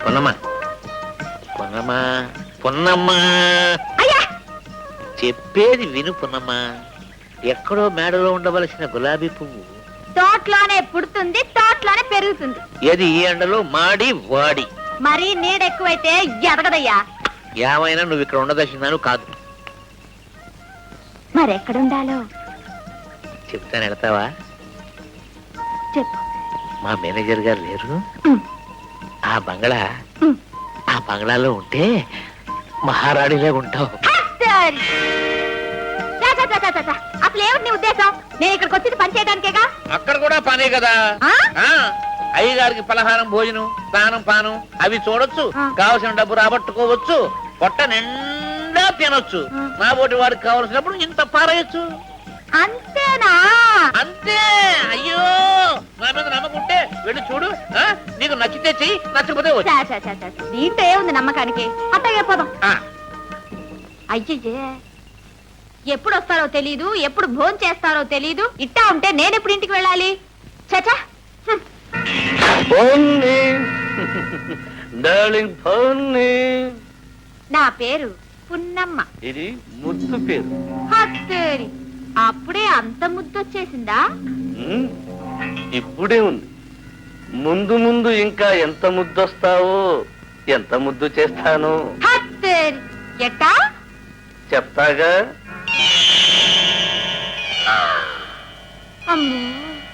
పొన్నమ్మా పొన్నమ్మా పొన్నమ్మా చెప్పేది విను పొన్నమ్మా. ఎక్కడో మేడలో ఉండవలసిన గులాబీ పువ్వు తోటలోనే పుడుతుంది, తోటలోనే పెరుగుతుంది. ఏది ఈ ఎండలో మాడి వాడి. మరీ నీడ ఎక్కువైతే ఎదగదయ్యా. ఏమైనా నువ్వు ఇక్కడ ఉండదలిసినాను కాదు. మరెక్కడుండాలో చెప్తాను, వెళ్తావా? చెప్పు. మా మేనేజర్ గారు లేరు, ఆ బంగ్లాలో ఉంటే మహారాణిలా ఉంటావు. అసలు ఏమిటి నీ ఉద్దేశం? నేను ఇక్కడికి వచ్చింది పని చేయడానికేగా. అక్కడ కూడా పనే కదా. అయ్యగారికి పలహారం, భోజనం, స్నానం, పానం అవి చూడొచ్చు, కావలసిన డబ్బు రాబట్టుకోవచ్చు, పొట్ట నిండా తినొచ్చు. నా బోటి వాడికి కావలసినప్పుడు ఇంత పారేయచ్చు. అంతేనా? అంతే. అయ్యో, నా మీద నమ్మకుంటే వెళ్ళి చూడు. నీకు నచ్చితే చెయ్యి, నచ్చకపోతే దీంట్లో ఏముంది నమ్మకానికి? అట్టగే పోదాం. అయ్యే, ఎప్పుడు వస్తారో తెలీదు, ఎప్పుడు భోజనం చేస్తారో తెలీదు. ఇట్టా ఉంటే నేనెప్పుడు ఇంటికి వెళ్ళాలి? చచా. నా పేరు పున్నమ్మ. ఇది ముద్దు పేరు. అప్పుడే అంత ముద్దొచ్చేసిందా? ఇప్పుడే ఉంది. ముందు ముందు ఇంకా ఎంత ముద్దొస్తావో, ఎంత ముద్దు చేస్తాను ఎట్టా చెప్తాగా.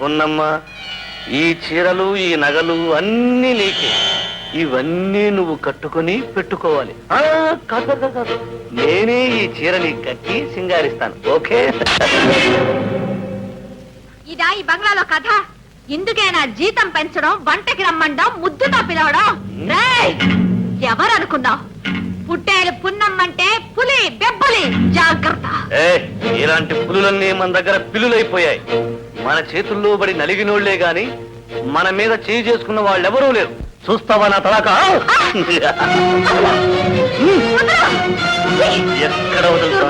ఉన్నమ్మా, ఈ చీరలు, ఈ నగలు అన్నీ నీకే. ఇవన్నీ నువ్వు కట్టుకుని పెట్టుకోవాలి. కాదు, నేనే ఈ చీరని కట్టి సింగారిస్తాను. ఓకే? ఇదా ఈ బంగ్లాలో కథ? ఇందుకేనా జీతం పెంచడం, వంటకి రమ్మండం, ముద్దుతో పిలవడం? ఎవరనుకున్నావు? పుట్టేలు పున్నమ్మంటే పులి, బెబ్బలి. జాగ్రత్త. ఇలాంటి పులులన్నీ మన దగ్గర పిల్లులైపోయాయి. మన చేతుల్లో పడి నలిగినోళ్లే గాని మన మీద చేయి చేసుకున్న వాళ్ళెవరూ లేరు. చూస్తావా నా తలాక? ఎక్కడ వదులుతా?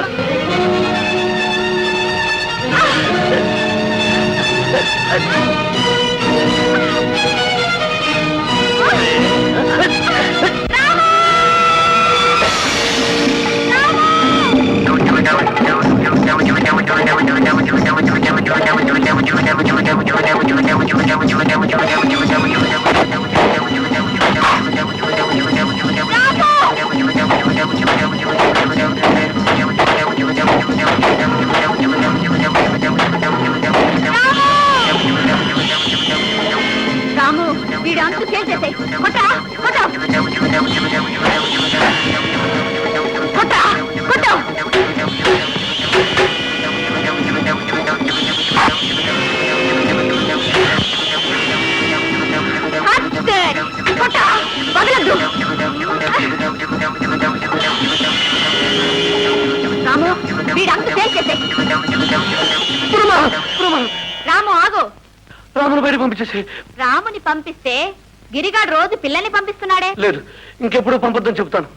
రాము, వీడు అంతు చేసేసాయి. కొట్టా కొట్టా కొట్టా కొట్టా. రాము, వీడంతా తేల్చేసే. రాము ఆగు. రాముని బయట పంపించేసి. రాముని పంపిస్తే గిరిగాడు రోజు పిల్లల్ని పంపిస్తున్నాడే. లేదు, ఇంకెప్పుడు పంపొద్దని చెప్తాను.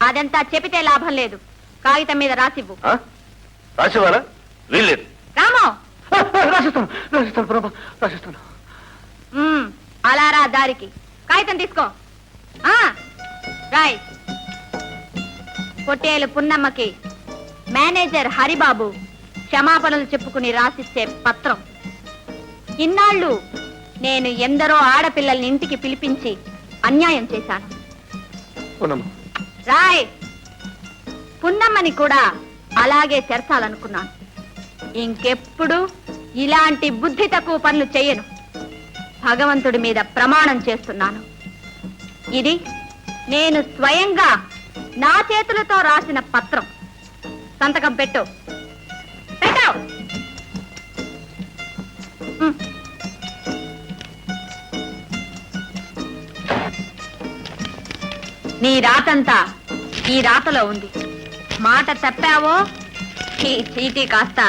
అదంతా చెబితే లాభం లేదు. కాగితం మీద రాసివ్వు. రాసేవారా? వీల్లేదు. రాము, రాసిస్తాను. అలా రా దారికి. కాగితం తీసుకో. రాయ్. పొట్టేలు పున్నమ్మకి మేనేజర్ హరిబాబు క్షమాపణలు చెప్పుకుని రాసిచ్చే పత్రం. ఇన్నాళ్ళు నేను ఎందరో ఆడపిల్లల్ని ఇంటికి పిలిపించి అన్యాయం చేశాను. రాయ్. పున్నమ్మని కూడా అలాగే చేర్చాలనుకున్నాను. ఇంకెప్పుడు ఇలాంటి బుద్ధి తక్కువ పనులు చెయ్యను. భగవంతుడి మీద ప్రమాణం చేస్తున్నాను. ఇది నేను స్వయంగా నా చేతులతో రాసిన పత్రం. సంతకం పెట్టు. పెట్టావు. నీ రాతంతా ఈ రాతలో ఉంది. మాట తప్పావో ఈ చీటీ కాస్త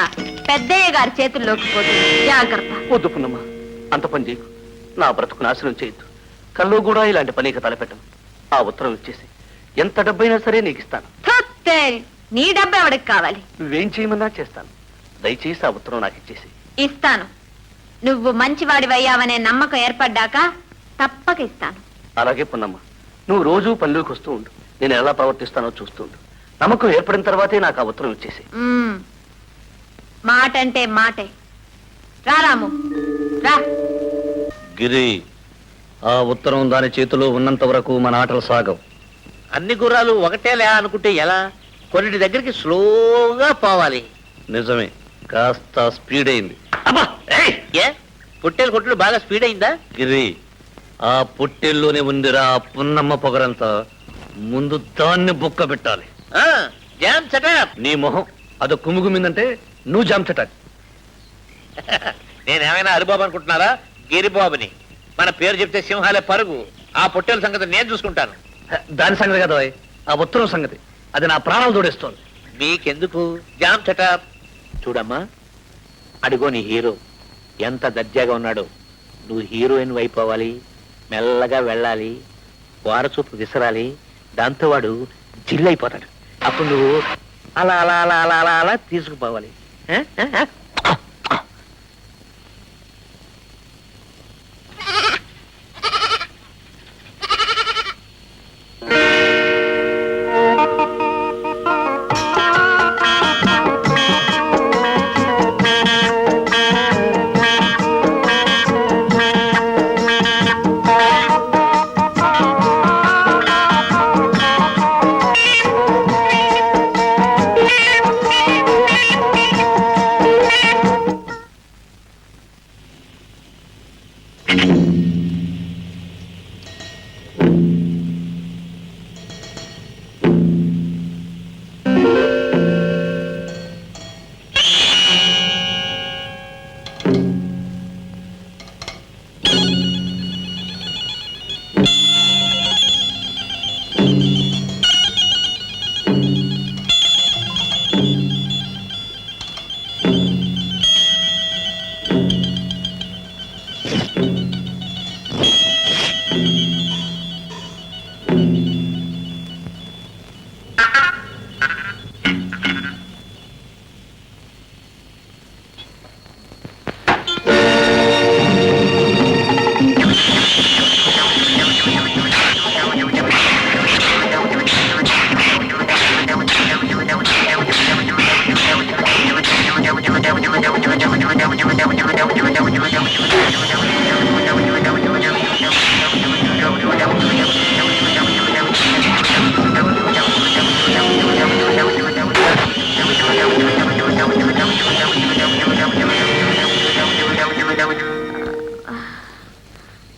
పెద్దయ్య గారి చేతుల్లోకి పోతుంది. జాగ్రత్త. వద్దు పున్నమ్మ, అంత పని చేయకు. నా బ్రతుకు నాశనం చేయొద్దు. కల్లో కూడా ఇలాంటి పనికి తలపెట్టను. ఆ ఉత్తరం ఇచ్చేసి ఎంత డబ్బైనా సరే నీకు ఇస్తాను. నీ డబ్బు ఎవడికి కావాలి? నువ్వేం చేయమన్నా చేస్తాను. దయచేసి ఆ ఉత్తరం నాకు ఇచ్చేసి. ఇస్తాను. నువ్వు మంచివాడివయ్యావనే నమ్మకం ఏర్పడ్డాక తప్పక ఇస్తాను. అలాగే పున్నమ్మ, నువ్వు రోజు పనిలోకి వస్తూ ఉండు, నేను ఎలా ప్రవర్తిస్తానో చూస్తూ ఉండు. నమ్మకం ఏర్పడిన తర్వాతే నాకు ఆ ఉత్తరం ఇచ్చేసి. మాట అంటే మాటే. రా రాము, రా. గిరి, ఆ ఉత్తరం దాని చేతిలో ఉన్నంత వరకు మన ఆటలు సాగవు. అన్ని గుర్రాలు ఒకటేలే అనుకుంటే ఎలా? కొన్నిటి దగ్గరికి స్లోగా పోవాలి. నిజమే, కాస్త స్పీడ్ అయింది. ఏ పొట్టేలు కొట్టుడు బాగా స్పీడ్ అయిందా? గిరి, ఆ పొట్టేల్లోనే ఉందిరా ఆ పున్నమ్మ పొగరంతా. ముందు దాన్ని బుక్క పెట్టాలి. జామ్ చటప్. నీ మొహం అదో కుమ్ముగుమిందంటే నువ్వు జాంచటాక్. నేనేమైనా హరిబాబు అనుకుంటున్నారా? గిరిబాబుని. మన పేరు చెప్తే సింహాలే పరుగు. ఆ పొట్టేల సంగతి నేను చూసుకుంటాను. దాని సంగతి కదా, ఆ ఉత్తరం సంగతి. అది నా ప్రాణాలు తోడేస్తోంది. మీకెందుకు? జామ్ చటప్. చూడమ్మా, అడిగో నీ హీరో ఎంత దర్జాగా ఉన్నాడో. నువ్వు హీరోయిన్ అయిపోవాలి, మెల్లగా వెళ్ళాలి, వారచూపు విసరాలి. దాంతో వాడు జిల్లైపోతాడు. అప్పుడు నువ్వు అలా అలా అలా అలా అలా అలా తీసుకుపోవాలి.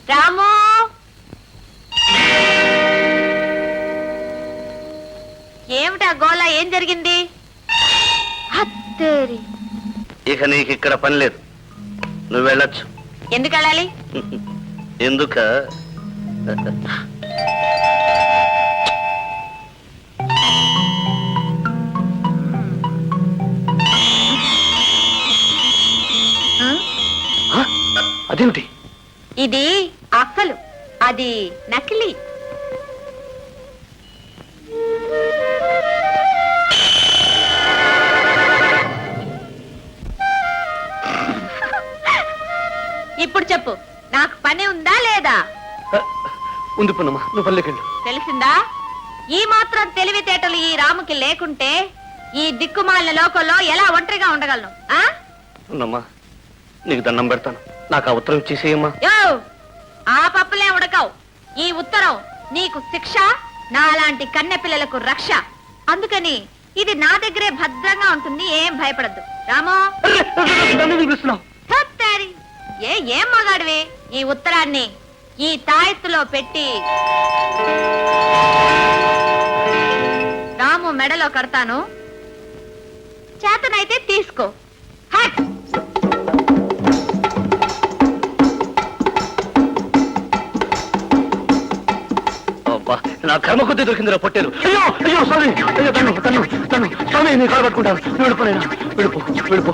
రాము, ఏమిటా గోలా? ఏం జరిగింది? హత్తేరి. ఇక నీకు ఇక్కడ పని లేదు, నువ్వు వెళ్ళొచ్చు. ఎందుకు వెళ్ళాలి? ఎందుక? అదేమిటి? ఇది అక్కలు, అది నకిలీ. ఇప్పుడు చెప్పు, నాకు పని ఉందా లేదా? ఉంది పున్నమ్మా, నువ్వు పల్లెకెళ్ళు. తెలిసిందా? ఈ మాత్రం తెలివితేటలు ఈ రాముకి లేకుంటే ఈ దిక్కుమాలిన లోకంలో ఎలా ఒంటరిగా ఉండగలను? పున్నమ్మా, నీకు దండం పెడతాను, నాకు ఆ ఉత్తరం ఇచ్చేసేయమ్మా. యో, ఆ పప్పులే ఉడకవు. ఈ ఉత్తరం నీకు శిక్ష, నాలాంటి కన్నె పిల్లలకు రక్ష. అందుకని ఇది నా దగ్గరే భద్రంగా ఉంటుంది, ఏం భయపడద్దు. రామో, హత్తారి. ఏం మగాడివి? ఈ ఉత్తరాన్ని ఈ తాయెత్తులో పెట్టి రాము మెడలో కడతాను, చేతనైతే తీసుకో. హట్. నా కర్మ కొద్ది దొరికిందిరా పొట్టేలు. అయ్యో అయ్యో, స్వామి, అయ్యో, తను తను తను స్వామి, నీ కాలు పట్టుకుంటాను. వెళ్ళిపోయినా, వెళ్ళిపో వెళ్ళిపో.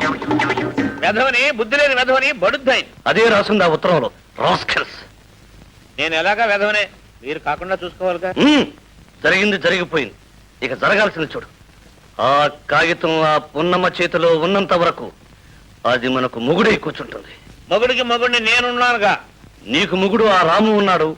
వెధవని, బుద్ధి లేని వెధవని, బడుద్దాయి. అదే రాసింది ఆ ఉత్తరంలో. రాస్కెల్స్. నేను ఎలాగా వెధవనే, మీరు కాకుండా చూసుకోవాలిగా. జరిగింది జరిగిపోయింది, ఇక జరగాల్సింది చూడు. ఆ కాగితం ఆ పున్నమ్మ చేతిలో ఉన్నంత వరకు అది మనకు మొగుడై కూర్చుంటుంది. మొగుడికి మొగుడిని నేనున్నానుగా. నీకు మొగుడు ఆ రాము ఉన్నాడు,